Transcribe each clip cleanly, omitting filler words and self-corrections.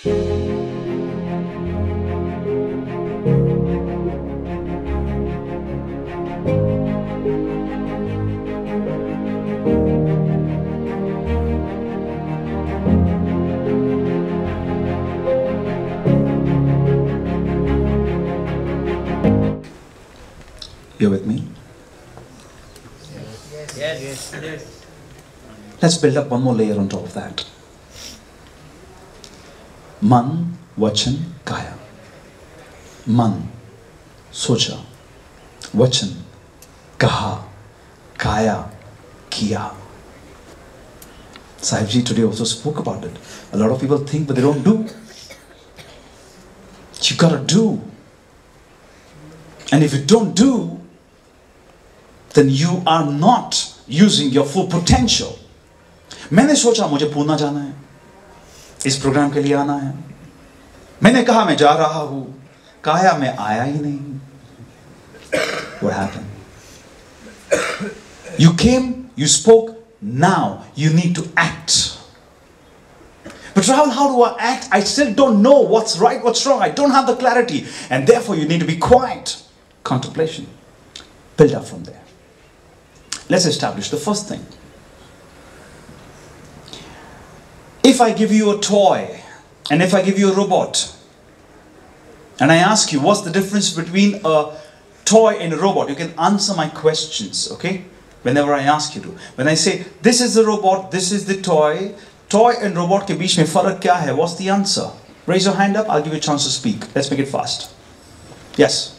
You're with me? Yes. Let's build up one more layer on top of that. Man, vachan, kaya. Man, socha. Vachan, kaha. Kaya, kiya. Sahibji today also spoke about it. A lot of people think but they don't do. You gotta do. And if you don't do, then you are not using your full potential. मैंने सोचा मुझे पूना जाना है, इस programme के लिए आना है. मैंने कहा मैं जा रहा हूं, कहा मैं आया ही नहीं. What happened? You came, you spoke, now you need to act. But Rahul, how do I act? I still don't know what's right, what's wrong. I don't have the clarity. And therefore you need to be quiet. Contemplation. Build up from there. Let's establish the first thing. If I give you a toy, and if I give you a robot, and I ask you what's the difference between a toy and a robot, you can answer my questions, okay? Whenever I ask you to. When I say, this is the robot, this is the toy, toy and robot ke beech mein farak kya hai? What's the answer? Raise your hand up, I'll give you a chance to speak. Let's make it fast. Yes?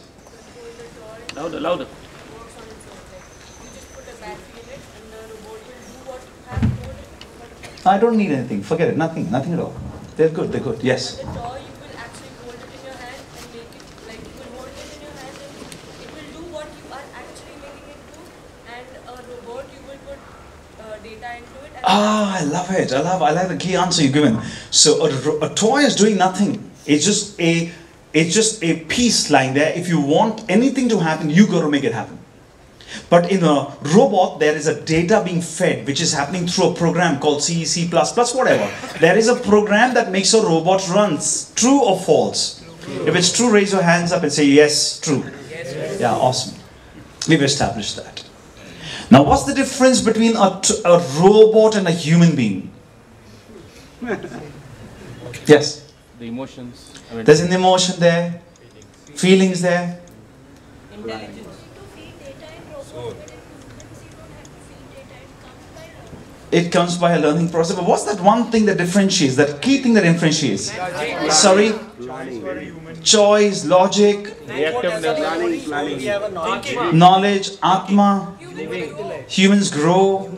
Louder. I don't need anything. Forget it. Nothing at all. They're good. Yes. The toy, you will actually hold it in your hand and make it, like you will hold it in your hand and it will do what you are actually making it do. And a robot, you will put data into it. And I love it. I like the key answer you've given. So a toy is doing nothing. It's just a piece lying there. If you want anything to happen, you got to make it happen. But in a robot, there is a data being fed, which is happening through a program called C, C++, whatever. There is a program that makes a robot runs. True or false? If it's true, raise your hands up and say, yes, true. Yeah, awesome. We've established that. Now, what's the difference between a robot and a human being? Yes? The emotions. There's an emotion there, feelings there. intelligence. It comes by a learning process. But what's that one thing that differentiates, that key thing that differentiates? Sorry? Choice, logic, knowledge, atma. Humans grow.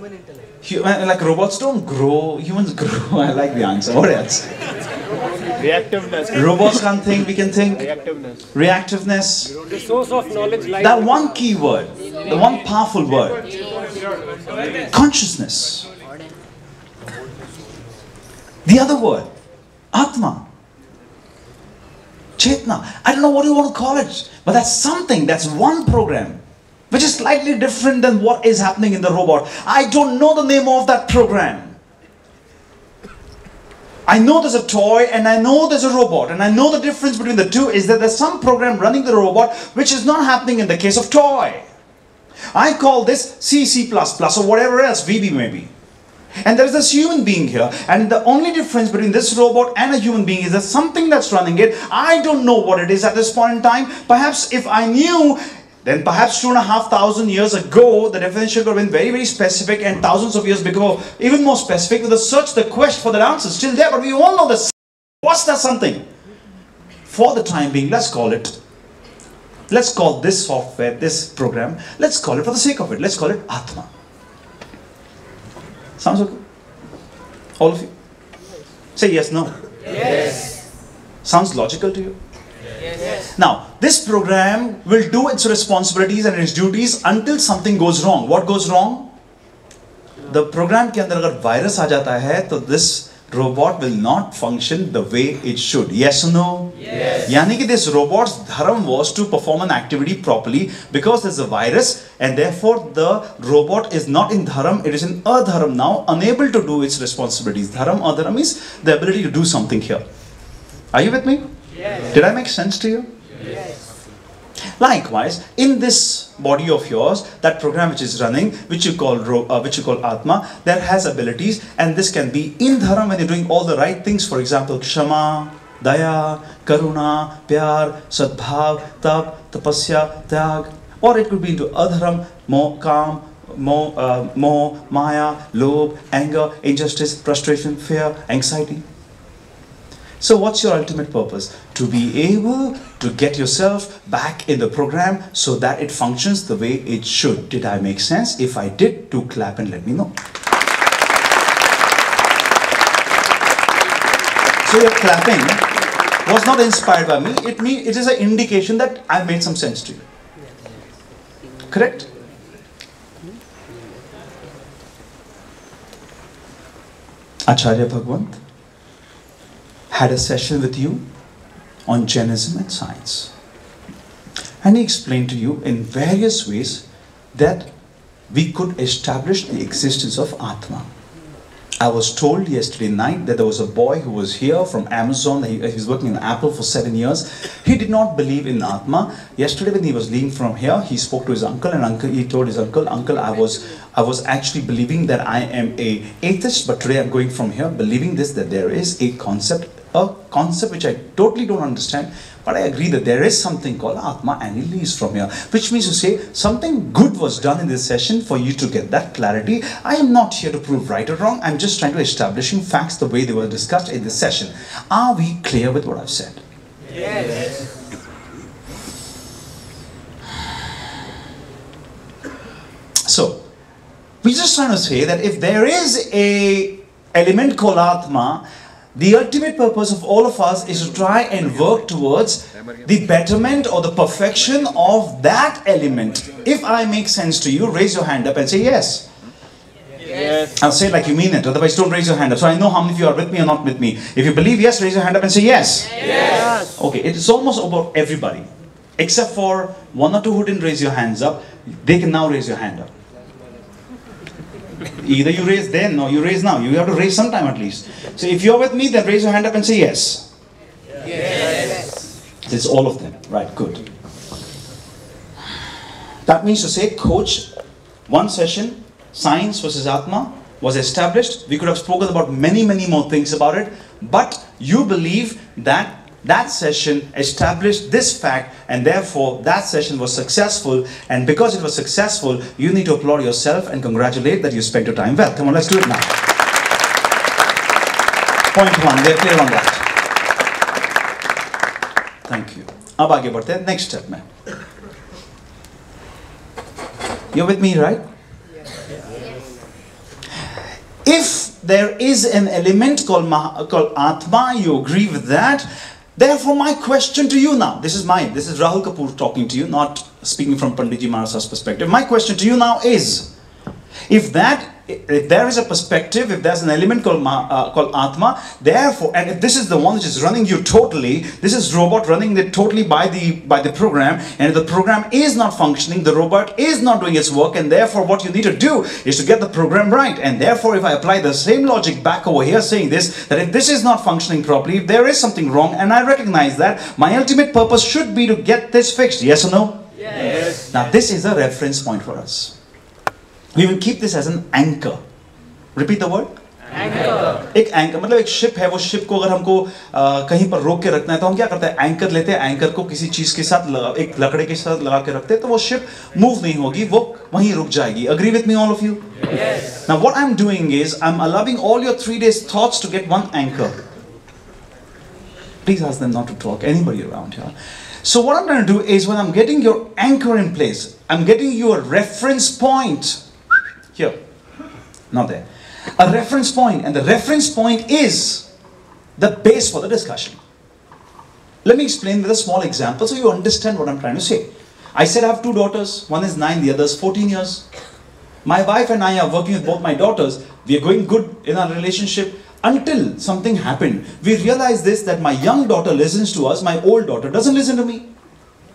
Like robots don't grow, humans grow. I like the answer. What else? Reactiveness. Robots can't think, we can think. Reactiveness. The source of knowledge lies. That one key word, the one powerful word. Consciousness. The other word, Atma. Chetna. I don't know what you want to call it, but that's something, that's one program, which is slightly different than what is happening in the robot. I don't know the name of that program. I know there's a toy and I know there's a robot, and I know the difference between the two is that there's some program running the robot which is not happening in the case of toy. I call this C, C++ or whatever else, VB maybe. And there is this human being here, and the only difference between this robot and a human being is there's something that's running it. I don't know what it is at this point in time. Perhaps if I knew, then perhaps 2,500 years ago, the definition could have been very, very specific, and thousands of years ago, even more specific. With the search, the quest for that answer is still there, but we all know this. What's that something? For the time being, let's call this software, this program, let's call it, for the sake of it, let's call it Atma. Sounds okay? All of you? Say yes, no. Yes. Sounds logical to you? Yes. Now, this program will do its responsibilities and its duties until something goes wrong. What goes wrong? The program के अंदर अगर virus आ जाता है, तो this robot will not function the way it should. Yes or no? Yes. यानी कि this robot's dharma was to perform an activity properly because there's a virus, and therefore the robot is not in dharma, it is in adharma now, unable to do its responsibilities. Dharma, adharma is the ability to do something here. Are you with me? Yes. Did I make sense to you? Yes. Likewise, in this body of yours, that program which is running, which you call Atma, that has abilities, and this can be in Dharam when you're doing all the right things. For example, Kshama, Daya, Karuna, Pyar, Sadbhav, Tap, Tapasya, Tyag, or it could be into Adharam, Moh, Kam, Moh, Maya, Lobh, anger, injustice, frustration, fear, anxiety. So what's your ultimate purpose? To be able to get yourself back in the program so that it functions the way it should. Did I make sense? If I did, do clap and let me know. So your clapping was not inspired by me. It is an indication that I've made some sense to you. Correct? Acharya Bhagwant had a session with you on Jainism and science. And he explained to you in various ways that we could establish the existence of Atma. I was told yesterday night that there was a boy who was here from Amazon. He was working in Apple for 7 years. He did not believe in Atma. Yesterday when he was leaving from here, he spoke to his uncle, and he told his uncle, I was actually believing that I am an atheist, but today I'm going from here believing this, that there is a concept which I totally don't understand, but I agree that there is something called Atma, and he leaves from here. Which means to say, something good was done in this session for you to get that clarity. I am not here to prove right or wrong. I'm just trying to establishing facts the way they were discussed in this session. Are we clear with what I've said? Yes. So, we're just trying to say that if there is a element called Atma, the ultimate purpose of all of us is to try and work towards the betterment or the perfection of that element. If I make sense to you, raise your hand up and say yes. Yes. I'll say it like you mean it, otherwise don't raise your hand up. So I know how many of you are with me or not with me. If you believe yes, raise your hand up and say yes. Yes. Okay, it is almost about everybody. Except for one or two who didn't raise your hands up, they can now raise your hand up. Either you raise then or you raise now. You have to raise sometime at least. So if you're with me, then raise your hand up and say yes. Yes. It's all of them. Right, good. That means to say, Khoj, one session, science versus Atma, was established. We could have spoken about many more things about it. But you believe that that session established this fact, and therefore that session was successful, and because it was successful, you need to applaud yourself and congratulate that you spent your time well. Come on, let's do it now. Point one, they're clear on that. Thank you. अब आगे बढ़ते हैं next step में. You're with me, right? If there is an element called Atma, you agree with that. Therefore, my question to you now, this is Rahul Kapoor talking to you, not speaking from Panditji Marasa's perspective. My question to you now is, if there is a perspective, if there's an element called Atma, therefore, and if this is the one which is running you totally, this is robot running it totally by the program, and if the program is not functioning, the robot is not doing its work, and therefore what you need to do is to get the program right. And therefore, if I apply the same logic back over here saying this, that if this is not functioning properly, if there is something wrong, and I recognize that, my ultimate purpose should be to get this fixed. Yes or no? Yes. Now this is a reference point for us. We will keep this as an anchor. Repeat the word. Anchor. एक anchor मतलब एक ship है, वो ship को अगर हमको कहीं पर रोक के रखना है तो हम क्या करते हैं, एंकर लेते हैं, एंकर को किसी चीज के साथ एक लकड़े के साथ लगा के रखते हैं, तो वो शिप मूव नहीं होगी, वो वहीं रुक जाएगी. Agree with me, all of you? Yes. Now what I'm doing is I'm allowing all your 3 days thoughts to get one anchor. Please ask them not to talk, anybody around here. So what I'm going to do is, when I'm getting your anchor in place, I'm getting you a reference point. Here, not there. A reference point, and the reference point is the base for the discussion. Let me explain with a small example so you understand what I'm trying to say. I said I have 2 daughters. One is 9, the other is 14 years. My wife and I are working with both my daughters. We are going good in our relationship until something happened. We realized this, that my young daughter listens to us, my old daughter doesn't listen to me,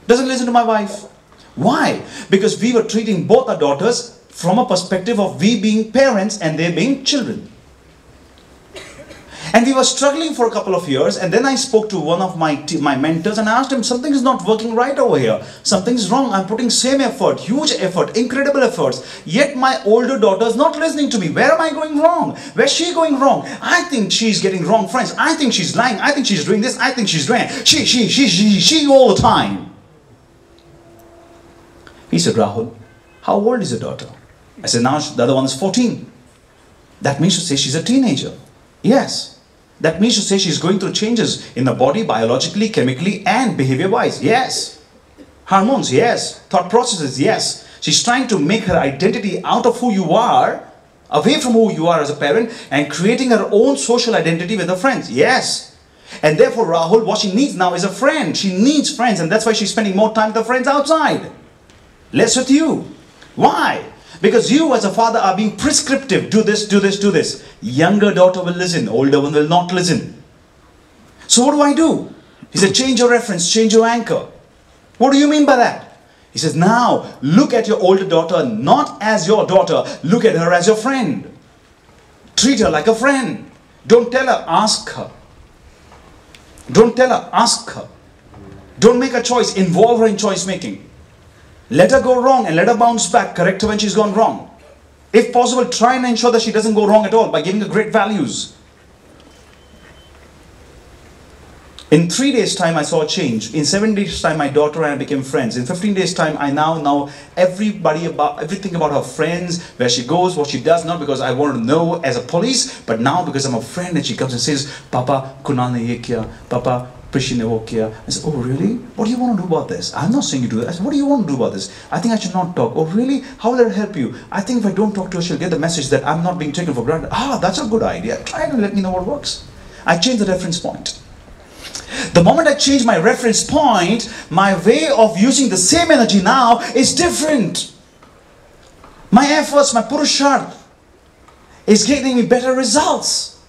doesn't listen to my wife. Why? Because we were treating both our daughters from a perspective of we being parents and they being children. And we were struggling for a couple of years, and then I spoke to one of my mentors and I asked him, something is not working right over here. Something's wrong. I'm putting same effort, huge effort, incredible efforts. Yet my older daughter is not listening to me. Where am I going wrong? Where's she going wrong? I think she's getting wrong friends. I think she's lying. I think she's doing this. I think she's doing it. She all the time. He said, Rahul, how old is your daughter? I said, now the other one is 14. That means to say she's a teenager. Yes. That means to say she's going through changes in the body, biologically, chemically, and behavior-wise. Yes. Hormones, yes. Thought processes, yes. She's trying to make her identity out of who you are, away from who you are as a parent, and creating her own social identity with her friends. Yes. And therefore, Rahul, what she needs now is a friend. She needs friends, and that's why she's spending more time with her friends outside. Less with you. Why? Because you as a father are being prescriptive. Do this, do this, do this. Younger daughter will listen. Older one will not listen. So what do? He said, change your reference, change your anchor. What do you mean by that? He says, now look at your older daughter not as your daughter. Look at her as your friend. Treat her like a friend. Don't tell her, ask her. Don't tell her, ask her. Don't make a choice. Involve her in choice making. Let her go wrong and let her bounce back. Correct her when she's gone wrong. If possible, try and ensure that she doesn't go wrong at all by giving her great values. In 3 days' time, I saw a change. In 7 days' time, my daughter and I became friends. In 15 days' time, I now know everything about her friends, where she goes, what she does, not because I want to know as a police, but now because I'm a friend and she comes and says, Papa, Kunal ne ye kiya, Papa, Prishi ne wo kiya. I said, oh really? What do you want to do about this? I'm not saying you do that. I said, what do you want to do about this? I think I should not talk. Oh really? How will that help you? I think if I don't talk to her, she'll get the message that I'm not being taken for granted. Ah, that's a good idea. Try and let me know what works. I changed the reference point. The moment I change my reference point, my way of using the same energy now is different. My efforts, my purusharth is getting me better results.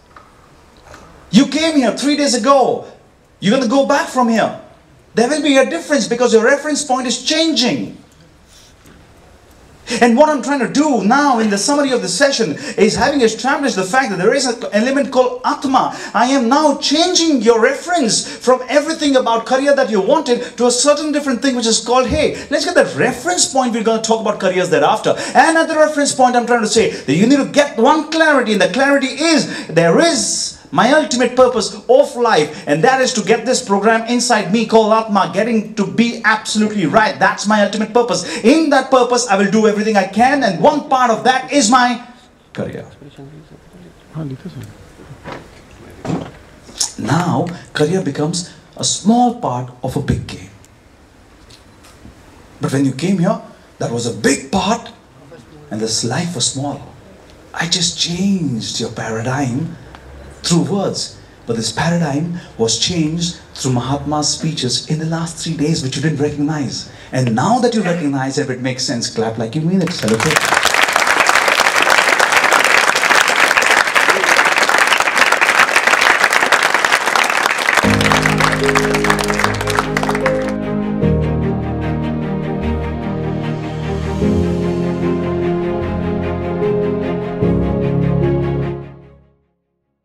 You came here 3 days ago. You're going to go back from here. There will be a difference because your reference point is changing. And what I'm trying to do now in the summary of the session is having established the fact that there is an element called Atma. I am now changing your reference from everything about career that you wanted to a certain different thing which is called, hey, let's get that reference point. We're going to talk about careers thereafter. And at the reference point, I'm trying to say that you need to get one clarity, and the clarity is there is my ultimate purpose of life, and that is to get this program inside me called Atma, getting to be absolutely right. That's my ultimate purpose. In that purpose, I will do everything I can, and one part of that is my career. Now, career becomes a small part of a big game. But when you came here, that was a big part, and this life was small. I just changed your paradigm through words, but this paradigm was changed through Mahatma's speeches in the last 3 days, which you didn't recognize. And now that you recognize, if it makes sense, clap like you mean it. Celebrate.